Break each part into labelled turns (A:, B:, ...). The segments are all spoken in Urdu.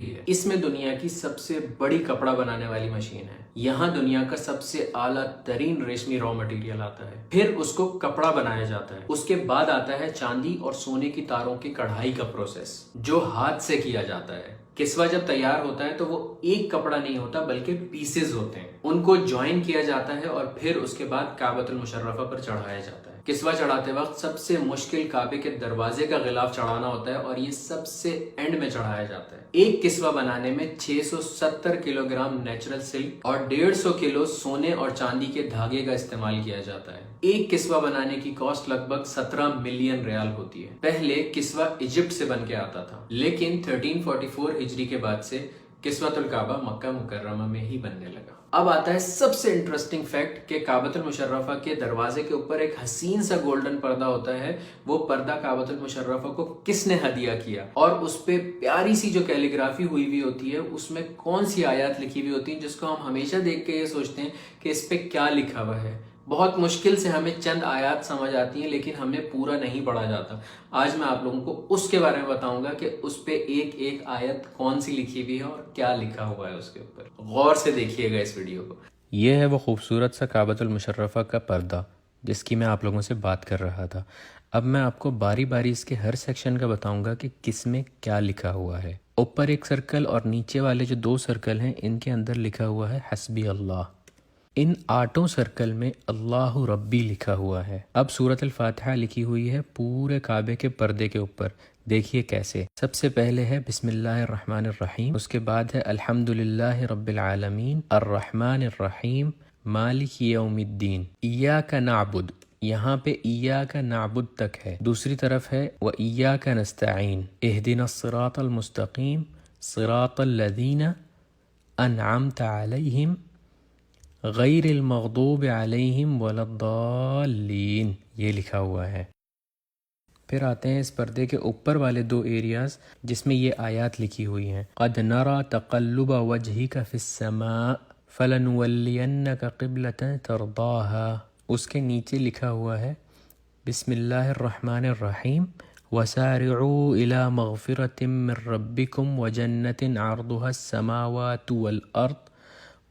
A: اس میں دنیا کی سب سے بڑی کپڑا بنانے والی مشین ہے۔ یہاں دنیا کا سب سے اعلیٰ ترین ریشمی را مٹیریل آتا ہے، پھر اس کو کپڑا بنایا جاتا ہے۔ اس کے بعد آتا ہے چاندی اور سونے کی تاروں کی کڑھائی کا پروسیس، جو ہاتھ سے کیا جاتا ہے۔ کسوہ جب تیار ہوتا ہے تو وہ ایک کپڑا نہیں ہوتا بلکہ پیسز ہوتے ہیں، ان کو جوائن کیا جاتا ہے اور پھر اس کے بعد کعبۃ المشرفہ پر چڑھایا جاتا ہے۔ کسوہ چڑھاتے وقت سب سے مشکل کعبے کے دروازے کا غلاف چڑھانا ہوتا ہے اور یہ سب سے اینڈ میں چڑھایا جاتا ہے۔ ایک کسوہ بنانے میں 670 کلو گرام نیچرل سلک اور 150 کلو سونے اور چاندی کے دھاگے کا استعمال کیا جاتا ہے۔ ایک کسوہ بنانے کی کاسٹ لگ بھگ 17 ملین ریال ہوتی ہے۔ پہلے کسوہ ایجپٹ سے بن کے آتا تھا، لیکن 1344 ہجری کے بعد سے کسوۃ الکعبہ مکہ مکرمہ میں ہی بننے لگا۔ اب آتا ہے سب سے انٹرسٹنگ فیکٹ کہ کعبۃ المشرفہ کے دروازے کے اوپر ایک حسین سا گولڈن پردہ ہوتا ہے۔ وہ پردہ کعبۃ المشرفہ کو کس نے ہدیہ کیا، اور اس پہ پیاری سی جو کیلیگرافی ہوئی ہوتی ہے، اس میں کون سی آیات لکھی ہوئی ہوتی ہیں جس کو ہم ہمیشہ دیکھ کے یہ سوچتے ہیں کہ اس پہ کیا لکھا ہوا ہے۔ بہت مشکل سے ہمیں چند آیات سمجھ آتی ہیں، لیکن ہمیں پورا نہیں پڑھا جاتا۔ آج میں آپ لوگوں کو اس کے بارے میں بتاؤں گا کہ اس پہ ایک ایک آیت کون سی لکھی ہوئی ہے اور کیا لکھا ہوا ہے اس کے اوپر۔ غور سے دیکھیے گا اس ویڈیو کو۔
B: یہ ہے وہ خوبصورت سا کعبۃ المشرفہ کا پردہ جس کی میں آپ لوگوں سے بات کر رہا تھا۔ اب میں آپ کو باری باری اس کے ہر سیکشن کا بتاؤں گا کہ کس میں کیا لکھا ہوا ہے۔ اوپر ایک سرکل اور نیچے والے جو 2 سرکل ہیں، ان کے اندر لکھا ہوا ہے حسبی اللہ۔ ان 8 سرکل میں اللہ ربی لکھا ہوا ہے۔ اب سورۃ الفاتحہ لکھی ہوئی ہے پورے کعبے کے پردے کے اوپر۔ دیکھیے کیسے۔ سب سے پہلے ہے بسم اللہ الرحمن الرحیم، اس کے بعد ہے الحمد للہ رب العالمین الرحمن الرحیم مالک یوم الدین، ایاک نعبد، یہاں پہ ایاک نعبد تک ہے۔ دوسری طرف ہے وایاک نستعین، اہدنا الصراط المستقیم صراط الذین انعمت علیہم غیر المغضوب علیہم ولا الضالین، یہ لکھا ہوا ہے۔ پھر آتے ہیں اس پردے کے اوپر والے 2 ایریاز جس میں یہ آیات لکھی ہوئی ہیں۔ قد نرى تقلب وجهك في السماء فلنولینک قبلۃ ترضاها، اس کے نیچے لکھا ہوا ہے بسم اللہ الرحمن الرحیم وسارعوا الى مغفرۃ من ربکم وجنۃ عرضها السماوات والارض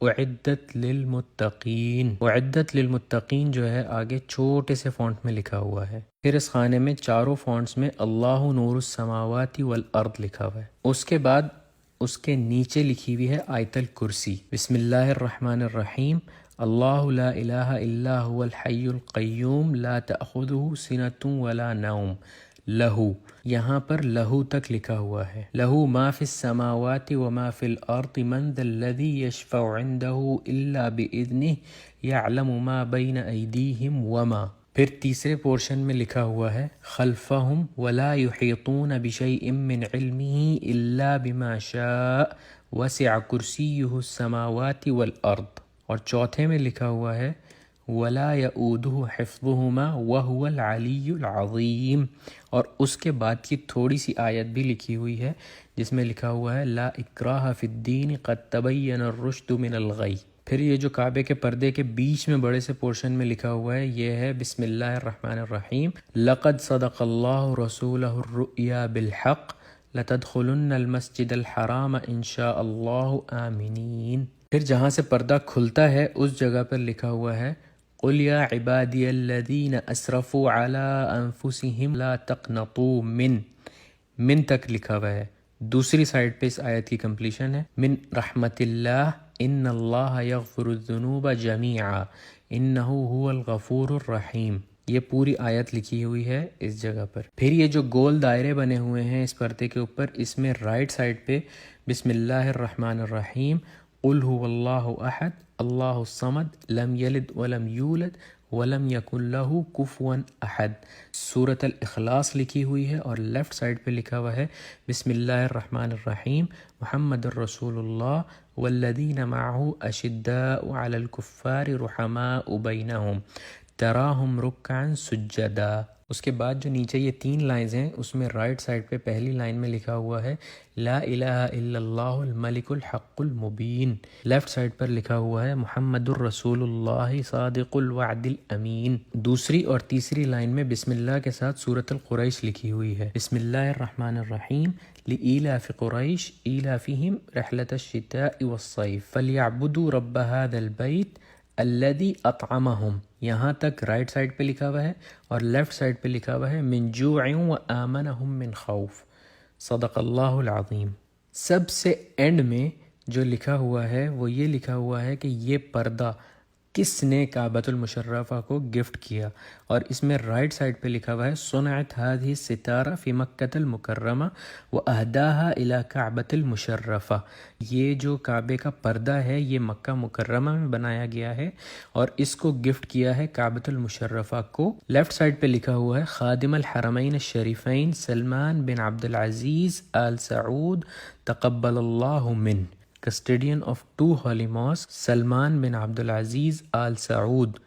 B: اعدت للمتقین۔ اعدت للمتقین جو ہے آگے چھوٹے سے فونٹ میں لکھا ہوا ہے۔ پھر اس خانے میں چاروں فونٹس میں اللہ نور السماوات والارض لکھا ہوا ہے۔ اس کے بعد اس کے نیچے لکھی ہوئی ہے آیت الکرسی، بسم اللہ الرحمن الرحیم اللہ لا الہ الا هو الحی القیوم لا تأخذہ سنۃ ولا نوم لہو، یہاں پر لہو تک لکھا ہوا ہے۔ لہو ما فی السماوات وما فی الارض من ذا الذی یشفع عندہ الا باذنہ یعلم ما بین ایدیہم وما، پھر تیسرے پورشن میں لکھا ہوا ہے خلفہم ولا یحیطون بشیء من علمہ الا بما شاء وسع کرسیہ السماوات والارض، اور چوتھے میں لکھا ہوا ہے ولا یؤودہ حفظہما وہو العلی العظیم، اور اس کے بعد کی تھوڑی سی آیت بھی لکھی ہوئی ہے جس میں لکھا ہوا ہے لا اکراہ فی الدین قد تبین الرشد من الغی۔ پھر یہ جو کعبے کے پردے کے بیچ میں بڑے سے پورشن میں لکھا ہوا ہے یہ ہے بسم اللہ الرحمن الرحیم لقد صدق اللہ رسولہ الرؤیا بالحق لتدخلن المسجد الحرام ان شاء اللہ آمنین۔ پھر جہاں سے پردہ کھلتا ہے اس جگہ پر لکھا ہوا ہے قل یا عبادی الذین اسرفوا علی انفسہم لا تقنطوا من تک لکھا ہوا ہے۔ دوسری سائڈ پہ اس آیت کی کمپلیشن ہے من رحمت اللہ ان اللہ یغفر الذنوب جمیعا انہ هو الغفور الرحیم، یہ پوری آیت لکھی ہوئی ہے اس جگہ پر۔ پھر یہ جو گول دائرے بنے ہوئے ہیں اس پردے کے اوپر، اس میں رائٹ سائڈ پہ بسم اللہ الرحمن الرحیم قل هو اللہ احد اللہ الصمد لم یلد ولم یولد ولم یکن لہ کفوا احد، سورۃ الاخلاص لکھی ہوئی ہے، اور لیفٹ سائڈ پہ لکھا ہوا ہے بسم اللہ الرحمن الرحیم محمد الرسول اللہ والذین معہ اشداء علی الکفار رحماء بینہم تراہم رکعا سجدا۔ اس کے بعد جو نیچے یہ 3 لائنز ہیں اس میں رائٹ سائڈ پہ پہلی لائن میں لکھا ہوا ہے لا الہ الا اللہ الملک الحق المبین، لیفٹ سائڈ پر لکھا ہوا ہے محمد الرسول اللہ صادق الوعد الامین۔ دوسری اور تیسری لائن میں بسم اللہ کے ساتھ سورۃ القریش لکھی ہوئی ہے بسم اللہ الرحمن الرحیم لإيلاف قريش إيلافهم رحلة الشتاء والصيف فليعبدوا رب هذا البيت الذي أطعمهم. یہاں تک رائٹ سائڈ پہ لکھا ہوا ہے اور لیفٹ سائڈ پہ لکھا ہوا ہے من جوع وآمنهم من خوف. صدق اللہ العظیم. سب سے اینڈ میں جو لکھا ہوا ہے وہ یہ لکھا ہوا ہے کہ یہ پردہ کس نے کعبۃ المشرفہ کو گفٹ کیا، اور اس میں رائٹ سائڈ پہ لکھا ہوا ہے صنعت هذه الستارہ فی مکۃ المکرمہ واہداها الی کعبۃ المشرفہ. یہ جو کعبے کا پردہ ہے یہ مکہ مکرمہ میں بنایا گیا ہے اور اس کو گفٹ کیا ہے کعبۃ المشرفہ کو. لیفٹ سائڈ پہ لکھا ہوا ہے خادم الحرمین الشریفین سلمان بن عبد العزیز آل سعود تقبل اللہ من. Custodian of two holy mosques, Salman bin Abdul Aziz Al Saud